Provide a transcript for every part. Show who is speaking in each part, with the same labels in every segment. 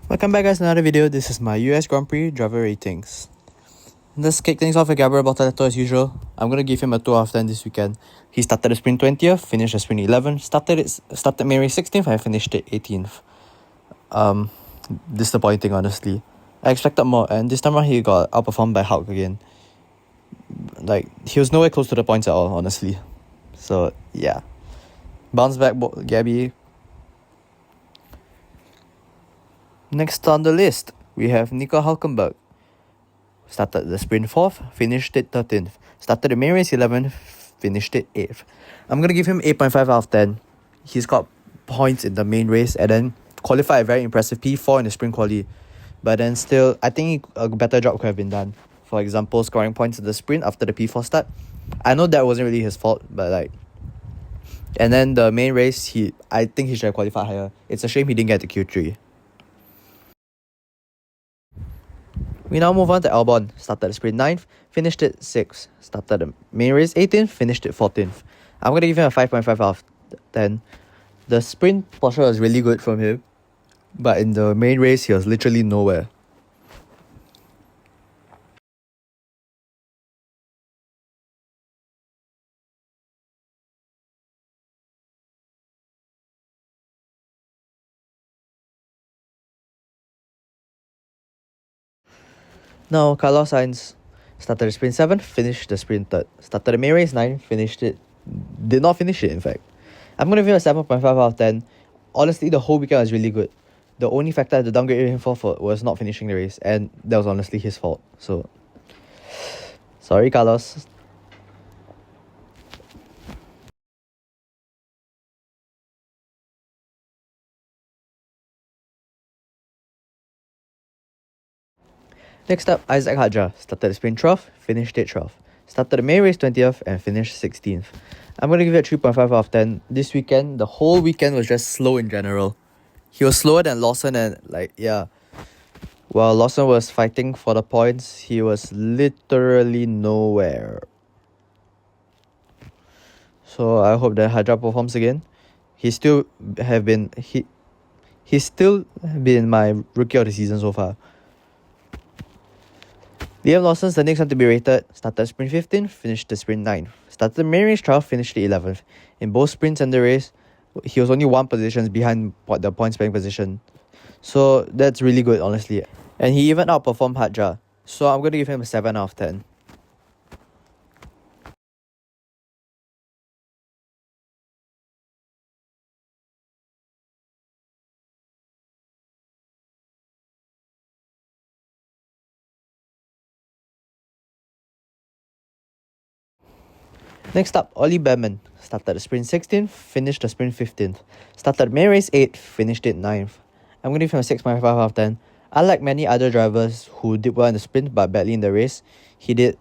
Speaker 1: Welcome back guys to another video. This is my US Grand Prix driver ratings. Let's kick things off with Gabriel Bortoleto as usual. I'm going to give him a 2 out of 10 this weekend. He started the sprint 20th, finished the sprint 11th, started main race 16th and finished it 18th. Disappointing honestly. I expected more, and this time around he got outperformed by Hulk again. Like, he was nowhere close to the points at all, honestly. So yeah. Bounce back Gabby. Next on the list, we have Nico Hulkenberg. Started the sprint 4th, finished it 13th. Started the main race 11th, finished it 8th. I'm going to give him 8.5 out of 10. He's got points in the main race and then qualified a very impressive P4 in the sprint quali. But then still, I think a better job could have been done. For example, scoring points in the sprint after the P4 start. I know that wasn't really his fault, but like... And then the main race, I think he should have qualified higher. It's a shame he didn't get to Q3. We now move on to Albon. Started the sprint 9th, finished it 6th. Started the main race 18th, finished it 14th. I'm going to give him a 5.5 out of 10. The sprint portion was really good from him, but in the main race, he was literally nowhere. Now, Carlos Sainz started the sprint 7th, finished the sprint 3rd. Started the main race 9th, did not finish it in fact. I'm going to give him a 7.5 out of 10. Honestly, the whole weekend was really good. The only factor I had to downgrade him for was not finishing the race, and that was honestly his fault. So, sorry Carlos. Next up, Isaac Hadjar. Started the sprint 12th, finished it 12th. Started the main race 20th and finished 16th. I'm going to give it a 3.5 out of 10. This weekend, the whole weekend was just slow in general. He was slower than Lawson and while Lawson was fighting for the points, he was literally nowhere. So I hope that Hadjar performs again. He's still been my rookie of the season so far. Liam Lawson's the next one to be rated. Started sprint 15th, finished the sprint 9th. Started the main race 12th, finished the 11th. In both sprints and the race, he was only 1 position behind the points paying position. So that's really good, honestly. And he even outperformed Hadjar. So I'm going to give him a 7 out of 10. Next up, Ollie Behrman. Started the sprint 16th, finished the sprint 15th. Started main race 8th, finished it 9th. I'm going to give him a 6.5 out of 10. Unlike many other drivers who did well in the sprint but badly in the race, he did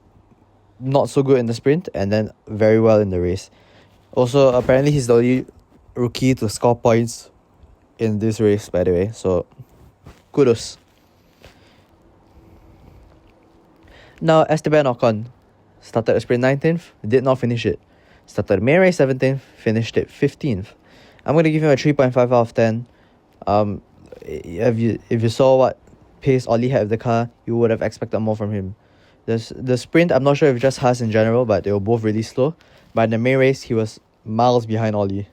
Speaker 1: not so good in the sprint and then very well in the race. Also, apparently he's the only rookie to score points in this race, by the way. So, kudos. Now, Esteban Ocon. Started the sprint 19th, did not finish it. Started main race 17th, finished it 15th. I'm going to give him a 3.5 out of 10. If you saw what pace Ollie had with the car, you would have expected more from him. The sprint, I'm not sure if just Haas in general, but they were both really slow. But in the main race, he was miles behind Ollie.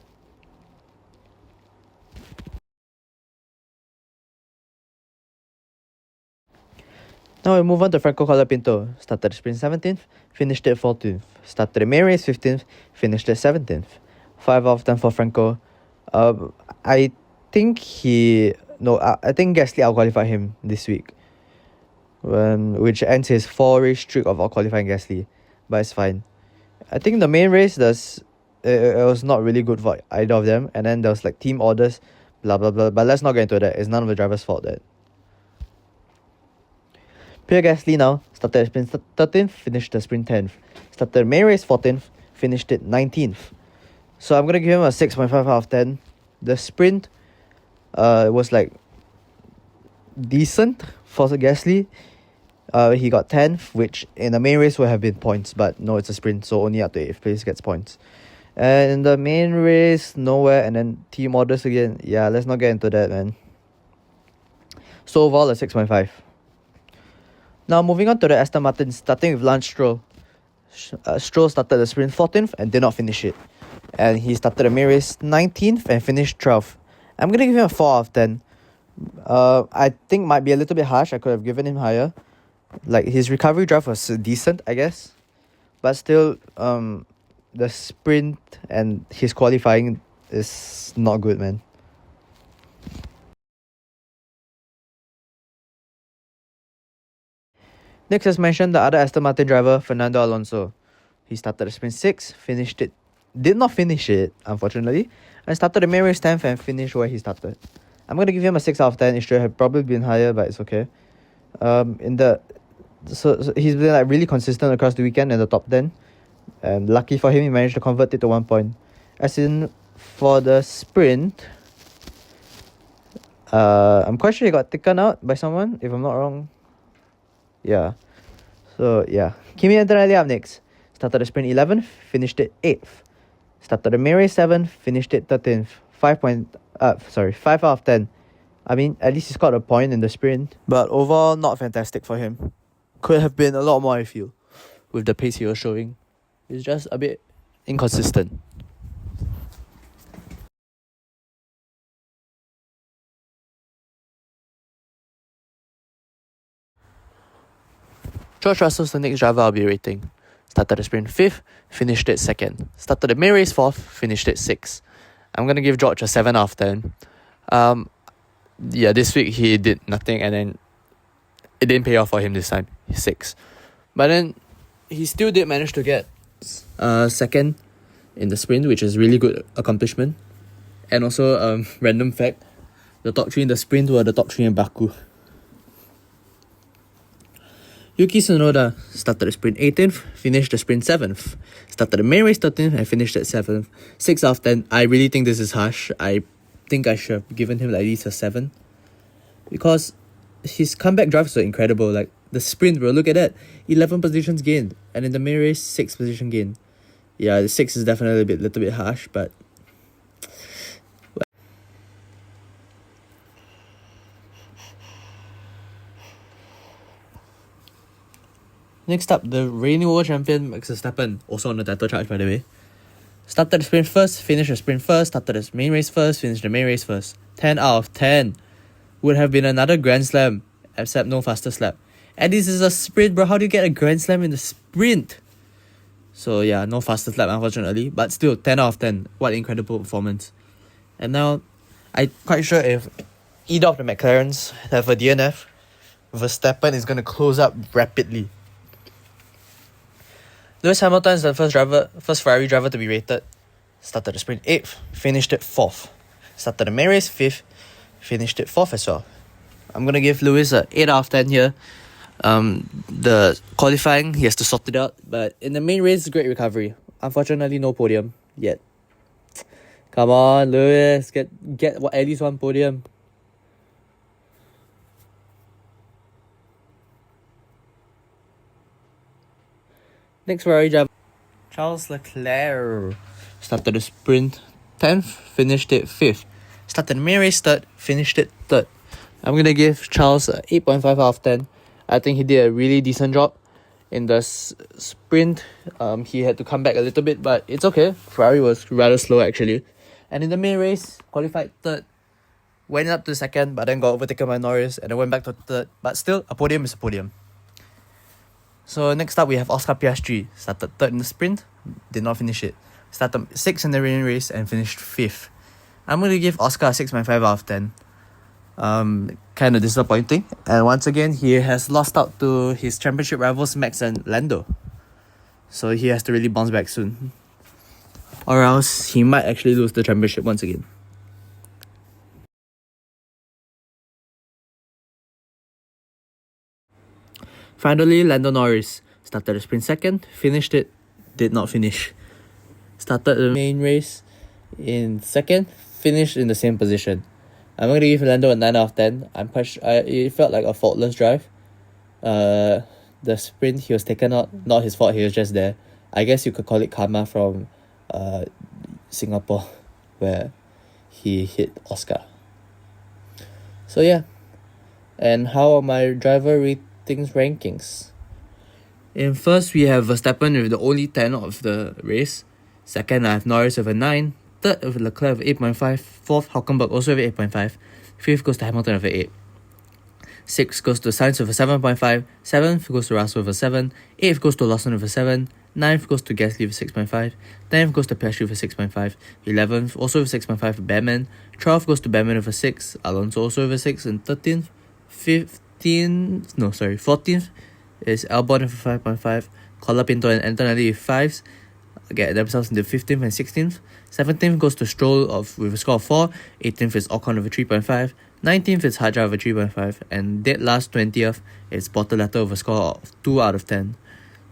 Speaker 1: Now we move on to Franco Colapinto. Started the sprint 17th, finished it 14th. Started the main race 15th, finished it 17th. 5 out of 10 for Franco. I think Gasly outqualified him this week, which ends his 4-race streak of outqualifying Gasly, but it's fine. I think the main race it was not really good for either of them, and then there was like team orders, blah blah blah. But let's not get into that. It's none of the driver's fault that. Pierre Gasly now started the sprint 13th, finished the sprint 10th. Started the main race 14th, finished it 19th. So I'm going to give him a 6.5 out of 10. The sprint was like decent for Gasly. He got 10th, which in the main race would have been points, but no, it's a sprint, so only up to 8th place gets points. And in the main race, nowhere, and then team orders again. Yeah, let's not get into that, man. So overall, a 6.5. Now moving on to the Aston Martin, starting with Lance Stroll. Stroll started the sprint 14th and did not finish it. And he started the main race 19th and finished 12th. I'm going to give him a 4 out of 10. I think might be a little bit harsh. I could have given him higher. Like, his recovery drive was decent, I guess. But still, the sprint and his qualifying is not good, man. Next, as mentioned, the other Aston Martin driver, Fernando Alonso. He started the sprint 6, did not finish it, unfortunately, and started the main race 10th and finished where he started. I'm going to give him a 6 out of 10. It should have probably been higher, but it's okay. So he's been like really consistent across the weekend in the top 10. And lucky for him, he managed to convert it to 1 point. As in, for the sprint, I'm quite sure he got taken out by someone, if I'm not wrong. Yeah. So, yeah. Kimi Antonelli up next. Started the sprint 11th, finished it 8th. Started the main race 7th, finished it 13th. 5 out of 10. I mean, at least he scored a point in the sprint. But overall, not fantastic for him. Could have been a lot more, I feel, with the pace he was showing. It's just a bit inconsistent. George Russell's the next driver I'll be rating. Started the sprint 5th, finished it 2nd. Started the main race 4th, finished it 6th. I'm going to give George a 7 out of 10. Yeah, this week he did nothing and then it didn't pay off for him this time. He's 6. But then he still did manage to get 2nd in the sprint, which is really good accomplishment. And also, random fact, the top 3 in the sprint were the top 3 in Baku. Yuki Tsunoda started the sprint 18th, finished the sprint 7th. Started the main race 13th and finished at 7th. 6 out of 10. I really think this is harsh. I think I should have given him at least a 7. Because his comeback drives were incredible. Like, the sprint, bro, look at that. 11 positions gained. And in the main race, 6 position gain. Yeah, the 6 is definitely a little bit harsh, but... Next up, the reigning world champion Max Verstappen, also on the title charge by the way. Started the sprint first, finished the sprint first, started the main race first, finished the main race first. 10 out of 10. Would have been another Grand Slam, except no fastest lap. And this is a sprint, bro. How do you get a Grand Slam in the sprint? So yeah, no fastest lap unfortunately, but still 10 out of 10. What incredible performance. And now, I'm quite sure if either of the McLarens have a DNF, Verstappen is going to close up rapidly. Lewis Hamilton is the first Ferrari driver to be rated. Started the sprint 8th, finished it 4th. Started the main race 5th, finished it 4th as well. I'm going to give Lewis a 8 out of 10 here. The qualifying, he has to sort it out. But in the main race, great recovery. Unfortunately, no podium yet. Come on, Lewis, get at least one podium. Next Ferrari driver, Charles Leclerc. Started the sprint 10th, finished it 5th. Started the main race 3rd, finished it 3rd. I'm going to give Charles a 8.5 out of 10. I think he did a really decent job. In the sprint, he had to come back a little bit, but it's okay. Ferrari was rather slow actually. And in the main race, qualified 3rd. Went up to 2nd, but then got overtaken by Norris and then went back to 3rd. But still, a podium is a podium. So next up we have Oscar Piastri. Started 3rd in the sprint, did not finish it. Started 6th in the main race and finished 5th. I'm going to give Oscar a 6.5 out of 10. Kind of disappointing. And once again, he has lost out to his championship rivals Max and Lando. So he has to really bounce back soon. Or else he might actually lose the championship once again. Finally, Lando Norris started the sprint 2nd, finished it, did not finish. Started the main race in 2nd, finished in the same position. I'm going to give Lando a 9 out of 10. It felt like a faultless drive. The sprint, he was taken out, not his fault, he was just there. I guess you could call it karma from Singapore, where he hit Oscar. So yeah. And how are my driver ratings rankings? In first, we have Verstappen with the only 10 of the race. Second, I have Norris with a 9. Third, with Leclerc with 8.5. Fourth, Hülkenberg also with 8.5. Fifth goes to Hamilton with an 8. Sixth goes to Sainz with a 7.5. Seventh goes to Russell with a 7. Eighth goes to Lawson with a 7. Ninth goes to Gasly with 6.5. 10th goes to Piastri with 6.5. 11th also with 6.5 for Batman. 12th goes to Batman with a 6. Alonso also with a 6. And 14th is Albon with a 5.5. Colapinto and Antonelli with 5s. Get themselves into 15th and 16th. 17th goes to Stroll with a score of 4. 18th is Ocon with a 3.5. 19th is Hadjar with a 3.5. And dead last 20th is Bortoleto with a score of 2 out of 10.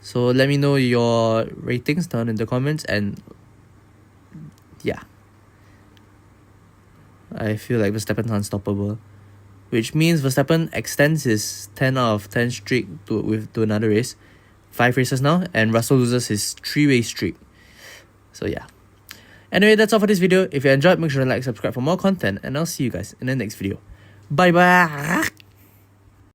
Speaker 1: So let me know your ratings down in the comments, and yeah. I feel like Verstappen's unstoppable, which means Verstappen extends his 10 out of 10 streak to another race. 5 races now, and Russell loses his 3-race streak. So yeah. Anyway, that's all for this video. If you enjoyed, make sure to like, subscribe for more content, and I'll see you guys in the next video. Bye bye.